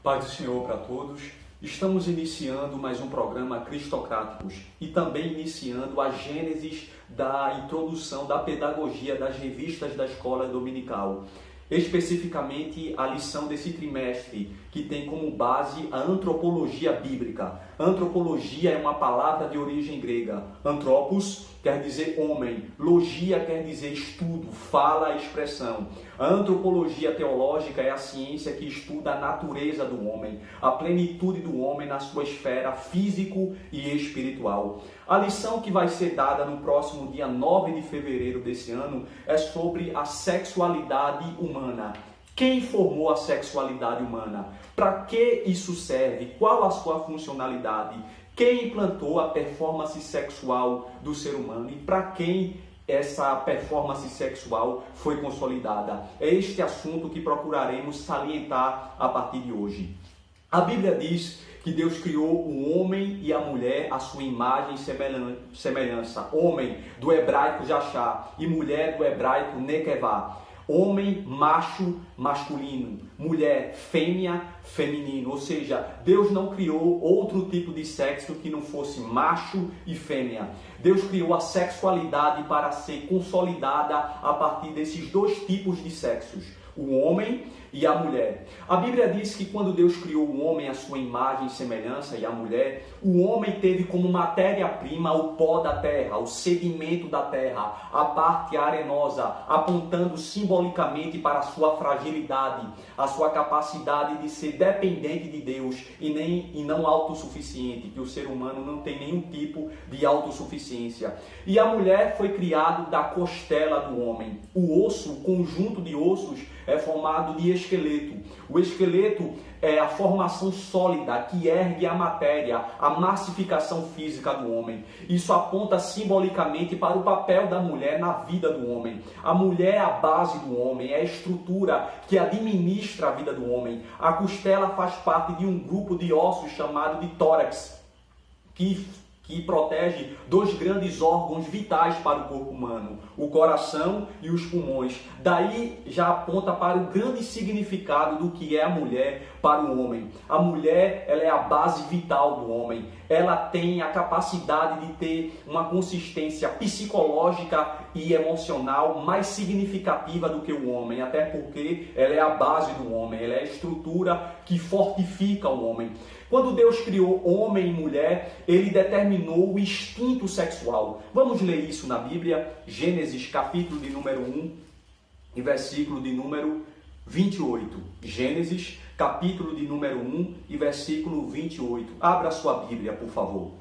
Paz do Senhor para todos. Estamos iniciando mais um programa Cristocráticos e também iniciando a gênesis da introdução da pedagogia das revistas da escola dominical. Especificamente a lição desse trimestre, que tem como base a antropologia bíblica. Antropologia é uma palavra de origem grega. Anthropos quer dizer homem, logia quer dizer estudo, fala, expressão. A antropologia teológica é a ciência que estuda a natureza do homem, a plenitude do homem na sua esfera físico e espiritual. A lição que vai ser dada no próximo dia 9 de fevereiro desse ano é sobre a sexualidade humana. Quem formou a sexualidade humana? Para que isso serve? Qual a sua funcionalidade? Quem implantou a performance sexual do ser humano e para quem essa performance sexual foi consolidada? É este assunto que procuraremos salientar a partir de hoje. A Bíblia diz que Deus criou o homem e a mulher à sua imagem e semelhança. Homem, do hebraico jachá, e mulher, do hebraico nekevá. Homem, macho, masculino. Mulher, fêmea, feminino. Ou seja, Deus não criou outro tipo de sexo que não fosse macho e fêmea. Deus criou a sexualidade para ser consolidada a partir desses dois tipos de sexos. O homem e a mulher. A Bíblia diz que quando Deus criou o homem à sua imagem e semelhança e a mulher, o homem teve como matéria-prima o pó da terra, o sedimento da terra, a parte arenosa, apontando simbolicamente para a sua fragilidade, a sua capacidade de ser dependente de Deus e não autossuficiente, que o ser humano não tem nenhum tipo de autossuficiência. E a mulher foi criada da costela do homem. O osso, o conjunto de ossos, é formado de esqueleto. O esqueleto é a formação sólida que ergue a matéria, a massificação física do homem. Isso aponta simbolicamente para o papel da mulher na vida do homem. A mulher é a base do homem, é a estrutura que administra a vida do homem. A costela faz parte de um grupo de ossos chamado de tórax, que protege dois grandes órgãos vitais para o corpo humano, o coração e os pulmões. Daí já aponta para o grande significado do que é a mulher para o homem. A mulher, ela é a base vital do homem. Ela tem a capacidade de ter uma consistência psicológica e emocional mais significativa do que o homem, até porque ela é a base do homem, ela é a estrutura que fortifica o homem. Quando Deus criou homem e mulher, Ele determinou o instinto sexual. Vamos ler isso na Bíblia, Gênesis capítulo de número 1 e versículo de número 28. Gênesis capítulo de número 1 e versículo 28. Abra a sua Bíblia, por favor.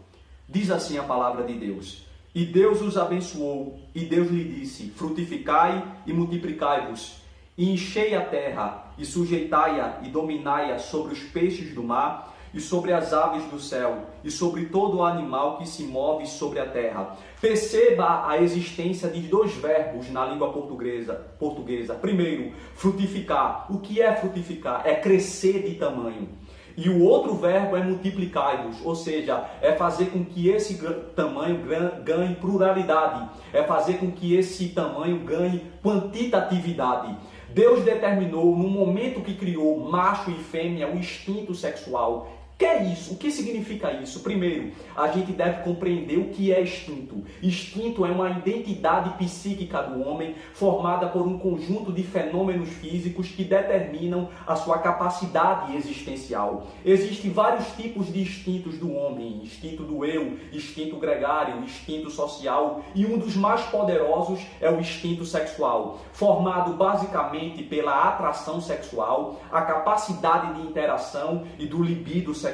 Diz assim a palavra de Deus. E Deus os abençoou, e Deus lhe disse, frutificai e multiplicai-vos, e enchei a terra, e sujeitai-a e dominai-a sobre os peixes do mar, e sobre as aves do céu, e sobre todo o animal que se move sobre a terra. Perceba a existência de dois verbos na língua portuguesa. Primeiro, frutificar. O que é frutificar? É crescer de tamanho. E o outro verbo é multiplicai-vos, ou seja, é fazer com que esse tamanho ganhe pluralidade, é fazer com que esse tamanho ganhe quantitatividade. Deus determinou, no momento que criou macho e fêmea, o instinto sexual. O que é isso? O que significa isso? Primeiro, a gente deve compreender o que é instinto. Instinto é uma identidade psíquica do homem formada por um conjunto de fenômenos físicos que determinam a sua capacidade existencial. Existem vários tipos de instintos do homem. Instinto do eu, instinto gregário, instinto social. E um dos mais poderosos é o instinto sexual, formado basicamente pela atração sexual, a capacidade de interação e do libido sexual.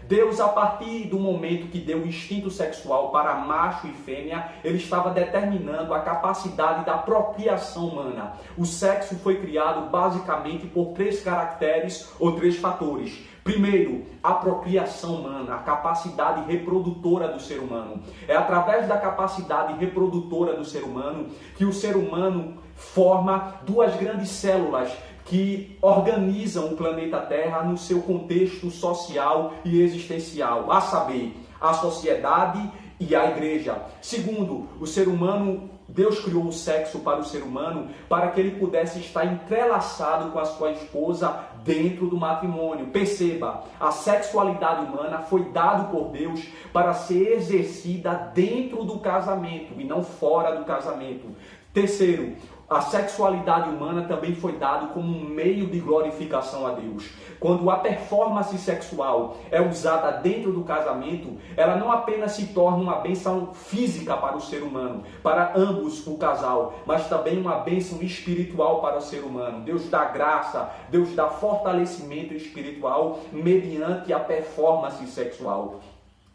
Deus, a partir do momento que deu o instinto sexual para macho e fêmea, ele estava determinando a capacidade da procriação humana. O sexo foi criado basicamente por três caracteres ou três fatores. Primeiro, a procriação humana, a capacidade reprodutora do ser humano. É através da capacidade reprodutora do ser humano que o ser humano forma duas grandes células que organizam o planeta Terra no seu contexto social e existencial, a saber, a sociedade e a igreja. Segundo, o ser humano Deus criou o sexo para o ser humano para que ele pudesse estar entrelaçado com a sua esposa dentro do matrimônio. Perceba, a sexualidade humana foi dada por Deus para ser exercida dentro do casamento e não fora do casamento. Terceiro, a sexualidade humana também foi dada como um meio de glorificação a Deus. Quando a performance sexual é usada dentro do casamento, ela não apenas se torna uma bênção física para o ser humano, para ambos o casal, mas também uma bênção espiritual para o ser humano. Deus dá graça, Deus dá fortalecimento espiritual mediante a performance sexual.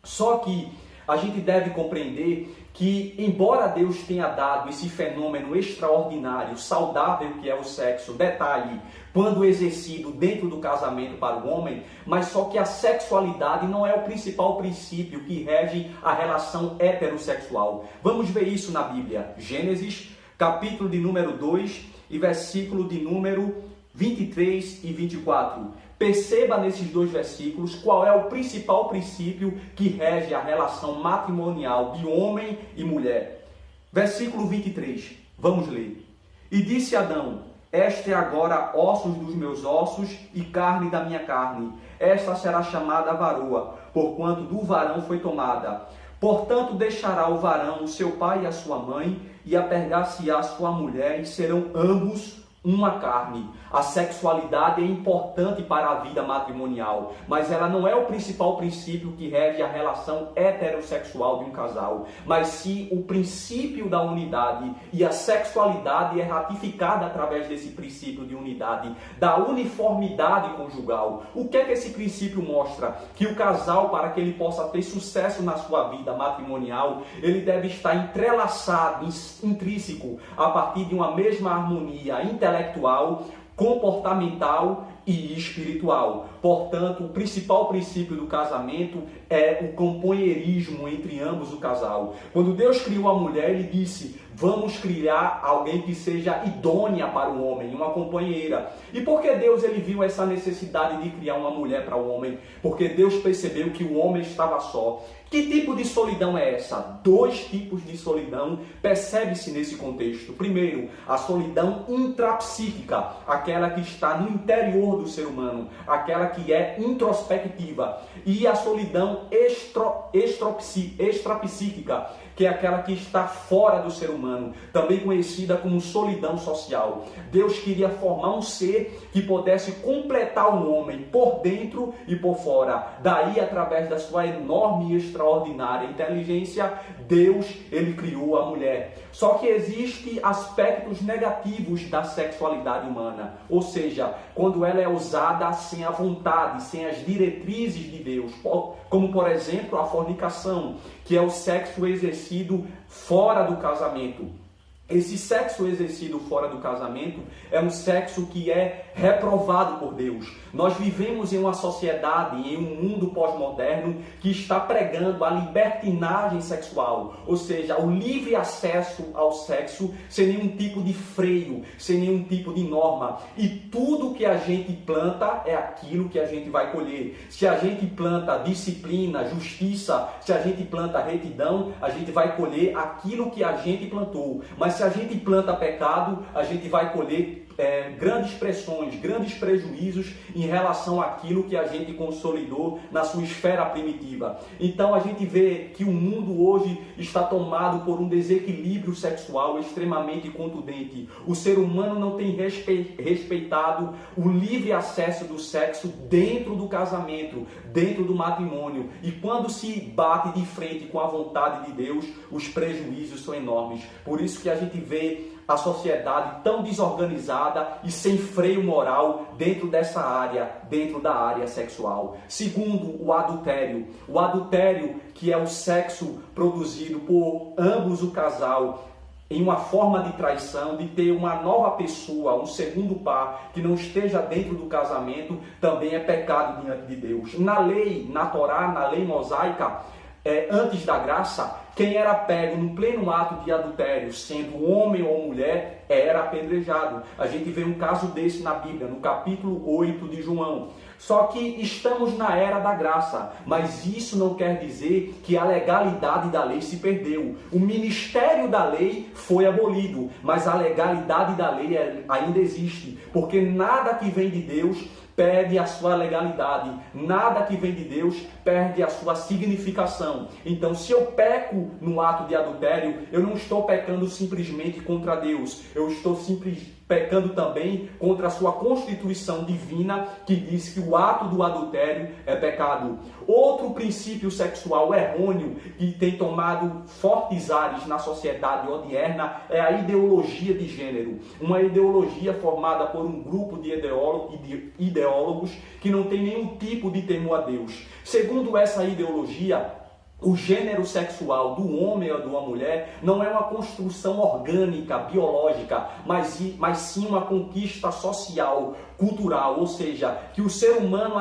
Só que a gente deve compreender que, embora Deus tenha dado esse fenômeno extraordinário, saudável que é o sexo, detalhe, quando exercido dentro do casamento para o homem, mas só que a sexualidade não é o principal princípio que rege a relação heterossexual. Vamos ver isso na Bíblia. Gênesis, capítulo de número 2 e versículo de número 23 e 24. Perceba nesses dois versículos qual é o principal princípio que rege a relação matrimonial de homem e mulher. Versículo 23, vamos ler. E disse Adão: esta é agora ossos dos meus ossos e carne da minha carne. Esta será chamada varoa, porquanto do varão foi tomada. Portanto deixará o varão o seu pai e a sua mãe, e apegar-se-á sua mulher, e serão ambos uma carne. A sexualidade é importante para a vida matrimonial, mas ela não é o principal princípio que rege a relação heterossexual de um casal, mas sim o princípio da unidade, e a sexualidade é ratificada através desse princípio de unidade, da uniformidade conjugal. O que é que esse princípio mostra? Que o casal, para que ele possa ter sucesso na sua vida matrimonial, ele deve estar entrelaçado, intrínseco, a partir de uma mesma harmonia intelectual, comportamental e espiritual. Portanto, o principal princípio do casamento é o companheirismo entre ambos o casal. Quando Deus criou a mulher, ele disse: vamos criar alguém que seja idônea para o homem, uma companheira. E por que Deus ele viu essa necessidade de criar uma mulher para o homem? Porque Deus percebeu que o homem estava só. Que tipo de solidão é essa? Dois tipos de solidão percebe-se nesse contexto. Primeiro, a solidão intrapsíquica, aquela que está no interior do ser humano, aquela que é introspectiva. E a solidão extrapsíquica, que é aquela que está fora do ser humano, também conhecida como solidão social. Deus queria formar um ser que pudesse completar o homem por dentro e por fora. Daí, através da sua enorme e extraordinária inteligência, Deus ele criou a mulher. Só que existem aspectos negativos da sexualidade humana, ou seja, quando ela é usada sem a vontade, sem as diretrizes de Deus, como por exemplo a fornicação, que é o sexo exercido fora do casamento. Esse sexo exercido fora do casamento é um sexo que é reprovado por Deus. Nós vivemos em uma sociedade, em um mundo pós-moderno que está pregando a libertinagem sexual, ou seja, o livre acesso ao sexo sem nenhum tipo de freio, sem nenhum tipo de norma. E tudo que a gente planta é aquilo que a gente vai colher. Se a gente planta disciplina, justiça, se a gente planta retidão, a gente vai colher aquilo que a gente plantou. Mas se a gente planta pecado, a gente vai colher grandes pressões, grandes prejuízos em relação àquilo que a gente consolidou na sua esfera primitiva. Então a gente vê que o mundo hoje está tomado por um desequilíbrio sexual extremamente contundente. O ser humano não tem respeitado o livre acesso do sexo dentro do casamento, dentro do matrimônio. E quando se bate de frente com a vontade de Deus, os prejuízos são enormes. Por isso que a gente vê a sociedade tão desorganizada e sem freio moral dentro dessa área, dentro da área sexual. Segundo, o adultério. O adultério, que é o sexo produzido por ambos o casal, em uma forma de traição, de ter uma nova pessoa, um segundo par, que não esteja dentro do casamento, também é pecado diante de Deus. Na lei, na Torá, na lei mosaica, antes da graça, Quem era pego no pleno ato de adultério, sendo homem ou mulher, era apedrejado. A gente vê um caso desse na Bíblia, no capítulo 8 de João. Só que estamos na era da graça, mas isso não quer dizer que a legalidade da lei se perdeu. O ministério da lei foi abolido, mas a legalidade da lei ainda existe, porque nada que vem de Deus perde a sua legalidade, nada que vem de Deus perde a sua significação. Então, se eu peco no ato de adultério, eu não estou pecando simplesmente contra Deus, eu estou pecando também contra a sua constituição divina, que diz que o ato do adultério é pecado. Outro princípio sexual errôneo que tem tomado fortes ares na sociedade odierna é a ideologia de gênero. Uma ideologia formada por um grupo de ideólogos que não tem nenhum tipo de temor a Deus. Segundo essa ideologia, o gênero sexual do homem ou de uma mulher não é uma construção orgânica, biológica, mas sim uma conquista social, cultural, ou seja, que o ser humano,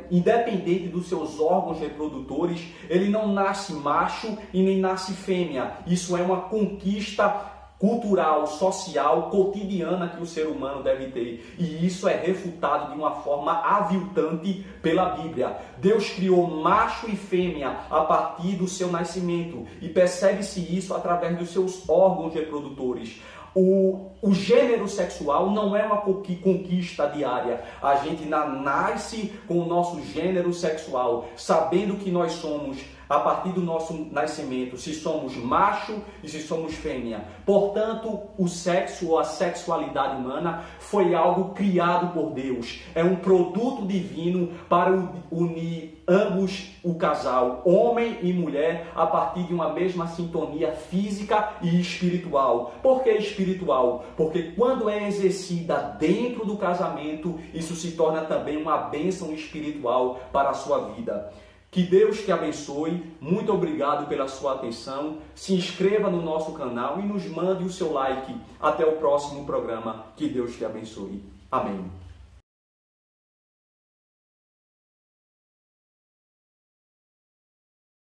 independente dos seus órgãos reprodutores, ele não nasce macho e nem nasce fêmea. Isso é uma conquista cultural, social, cotidiana que o ser humano deve ter. E isso é refutado de uma forma aviltante pela Bíblia. Deus criou macho e fêmea a partir do seu nascimento. E percebe-se isso através dos seus órgãos reprodutores. O gênero sexual não é uma conquista diária. A gente nasce com o nosso gênero sexual, sabendo que nós somos, a partir do nosso nascimento, se somos macho e se somos fêmea. Portanto, o sexo ou a sexualidade humana foi algo criado por Deus. É um produto divino para unir ambos, o casal, homem e mulher, a partir de uma mesma sintonia física e espiritual. Por que espiritual? Porque quando é exercida dentro do casamento, isso se torna também uma bênção espiritual para a sua vida. Que Deus te abençoe, muito obrigado pela sua atenção, se inscreva no nosso canal e nos mande o seu like. Até o próximo programa, que Deus te abençoe. Amém.